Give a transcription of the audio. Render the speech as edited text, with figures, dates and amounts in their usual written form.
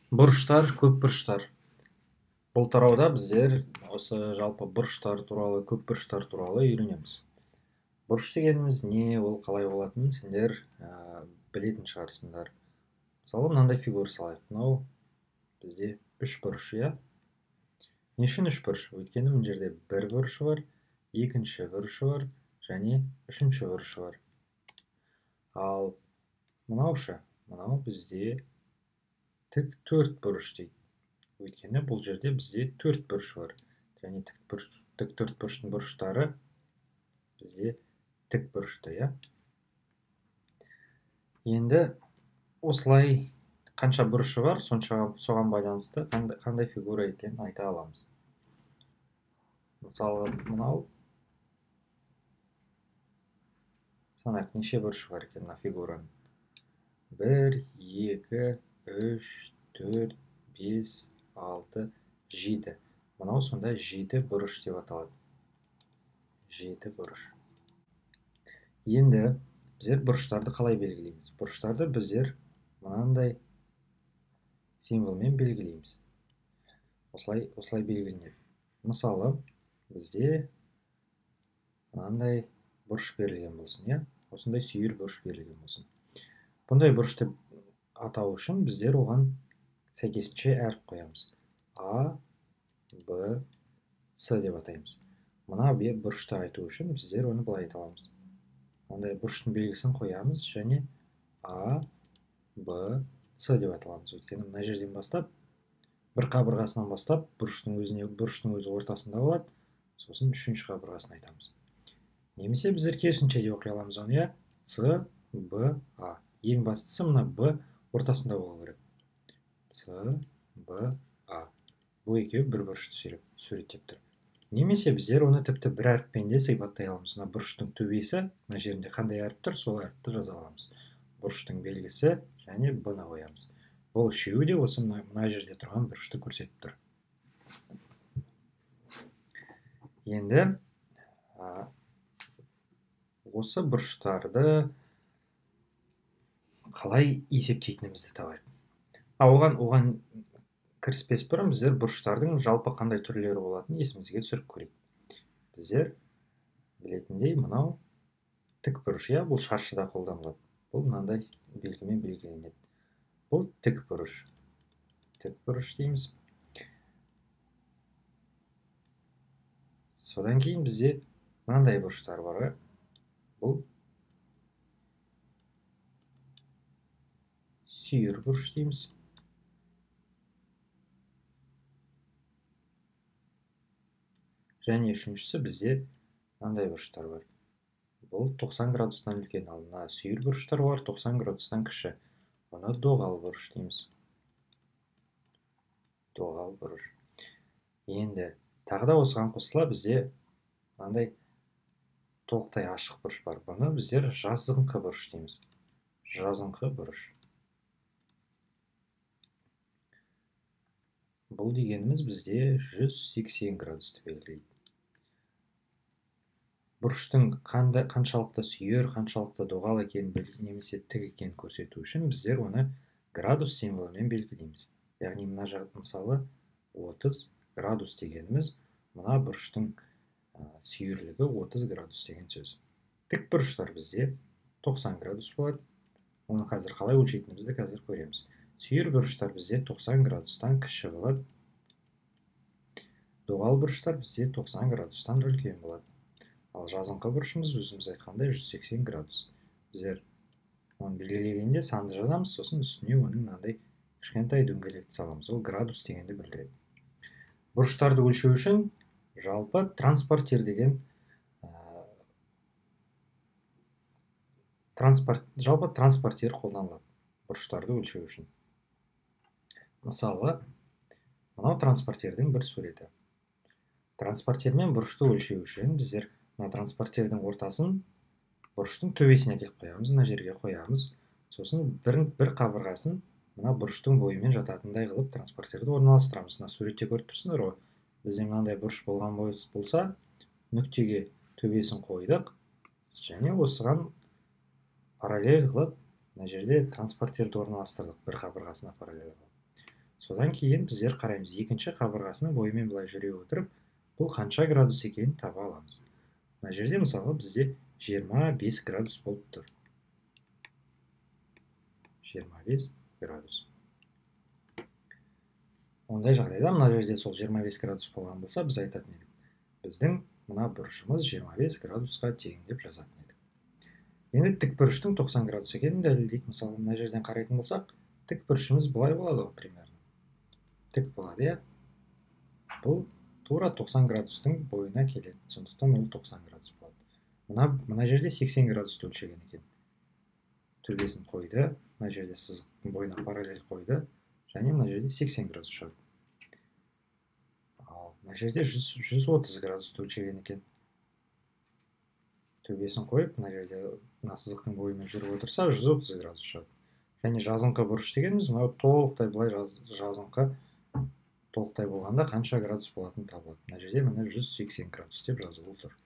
Бұрыштар, көп бұрыштар. Бұл тарауда біздер осы жалпы бұрыштар туралы, көп бұрыштар туралы үйренеміз. Бұрыш дегеніміз не, ол қалай болатынын сендер білетін шығарсыңдар. Мысалы, мынандай фигура салайық. Мынау бізде үш бұрыш, иә? Не үшін үш бұрыш? Өйткені мына жерде бір бұрышы бар, екінші бұрышы бар және үшінші бұрышы бар. Ал мынау бізде тік төрт бұрыш дейді. Өйткені бұл жерде бізде төрт бұрыш бар. Және тік төрт бұрыштың бұрыштары бізде тік бұрышты, иә? Енді осылай қанша бұрышы бар, соған байланысты қандай фигура екенін айта аламыз. Мысалы, мынау санайық, неше бұрышы бар екен мына фигураның? 1, 2, 3, 4, 5, 6, 7. Мынау сонда 7 бұрыш деп аталады. 7 бұрыш. Енді біздер бұрыштарды қалай белгілейміз? Бұрыштарды біздер мынандай символмен белгілейміз. Осылай белгіленеді. Мысалы, бізде мынандай бұрыш берілген болсын, иә? Осындай сүйір бұрыш берілген болсын. Бұндай бұрышты атау үшін біздер оған сәйкесінше әріп қоямыз. А, Б, С деп атаймыз. Мына бұрышты айту үшін біздер оны былай айта аламыз. Мынандай бұрыштың белгісін қоямыз және А, Б, С деп аталамыз. Өйткені мына жерден бастап, бір қабырғасынан бастап, бұрыштың өзі ортасында болады, сосын үшінші қабырғасын айтамыз. Немесе біздер керісінше де оқи аламыз оны, иә? С, Б, А. Ең бастысы мына Б ортасында болу керек. С, Б, А. Бұл екеуі бір бұрышты суреттеп тұр. Немесе біздер оны тіпті бір әріппен де сипаттай аламыз. Мына бұрыштың төбесі, мына жерінде қандай әріп тұр, сол әріпті жаза аламыз. Бұрыштың белгісі және Б-ны қоямыз. Бұл үшеуі де осы мына жерде тұрған бұрышты көрсетіп тұр. Енді осы бұрыштарды қалай есептейтінімізді табайық. Оған кіріспес бұрын біздер бұрыштардың жалпы қандай түрлері болатынын есімізге түсіріп көрейік. Біздер білетіндей мынау тік бұрыш, иә, бұл шаршыда қолданылады. Бұл мынандай белгімен белгіленеді. Бұл тік бұрыш. Тік бұрыш дейміз. Содан кейін бізде мынандай бұрыштар бар. Бұл сүйір бұрыш дейміз. Және үшіншісі бізде мынандай бұрыштар бар. Бұл 90 градустан үлкен, ал мына сүйір бұрыштар бар 90 градустан кіші. Оны доғал бұрыш дейміз. Доғал бұрыш. Енді тағы да осыған қосыла бізде мынандай толықтай ашық бұрыш бар. Бұны біздер жазыңқы бұрыш дейміз. Жазыңқы бұрыш. Бұл дегеніміз бізде 180 градусты белгілейді. Бұрыштың қаншалықты сүйір, қаншалықты доғал екенін немесе тік екенін көрсету үшін біздер оны градус символымен белгілейміз. Яғни мына жақта мысалы 30 градус дегеніміз мына бұрыштың сүйірлігі 30 градус деген сөз. Тік бұрыштар бізде 90 градус болады. Оны қазір қалай өлшейтінімізді қазір көреміз. Сүйір бұрыштар бізде 90 градустан кіші болады. Доғал бұрыштар бізде 90 градустан үлкен болады. Ал жазыңқы бұрышымыз өзіміз айтқандай 180 градус. Біздер оны белгілегенде санды жазамыз, сосын үстіне оның мынандай кішкентай дөңгелекті саламыз. Ол градус дегенді білдіреді. Бұрыштарды өлшеу үшін жалпы транспортир деген транспортир қолданылады бұрыштарды өлшеу үшін. Мысалы, мынау транспортирдің бір суреті. Транспортирмен бұрышты өлшеу үшін біздер мына транспортирдің ортасын бұрыштың төбесіне әкеліп қоямыз, мына жерге қоямыз. Сосын бір қабырғасын мына бұрыштың бойымен жататындай қылып транспортирді орналастырамыз. Мына суретте көріп тұрсыңдар ғой. Бізде мынандай бұрыш болған болса, нүктеге төбесін қойдық және осыған параллель қылып, мына жерде транспортирді орналастырдық бір қабырғасына параллель қылып. Содан кейін біздер қараймыз, екінші қабырғасының бойымен былай жүре отырып, бұл қанша градус екенін таба аламыз. Мына жерде мысалы бізде 25 градус болып тұр. 25 градус. Ондай жағдайда мына жерде сол 25 градус болған болса, біз айтатын едік, біздің мына бұрышымыз 25 градусқа тең деп жазатын едік. Енді тікбұрыштың 90 градус екенін дәлелдейік. Мысалы, мына жерден қарайтын болсақ, тікбұрышымыз былай болады ғой, примерно. Тік болады, иә. Бұл тура 90 градустың бойына келеді. Сондықтан ол 90 градус болады. Мына жерде 80 градусты өлшеген екен. Түргесін қойды, мына жерде сызықтың бойына параллель қойды, және мына жерде 80 градус шығады. Ал мына жерде 130 градусты өлшеген екен. Төбесін қойып, мына жерде мына сызықтың бойымен жүріп отырса, 130 градус шығады. Және жазыңқы бұрыш дегеніміз, мынау толықтай былай жазыңқы толықтай болғанда қанша градус болатынын табылады. Мына жерде міне 180 градус деп жазылып тұр.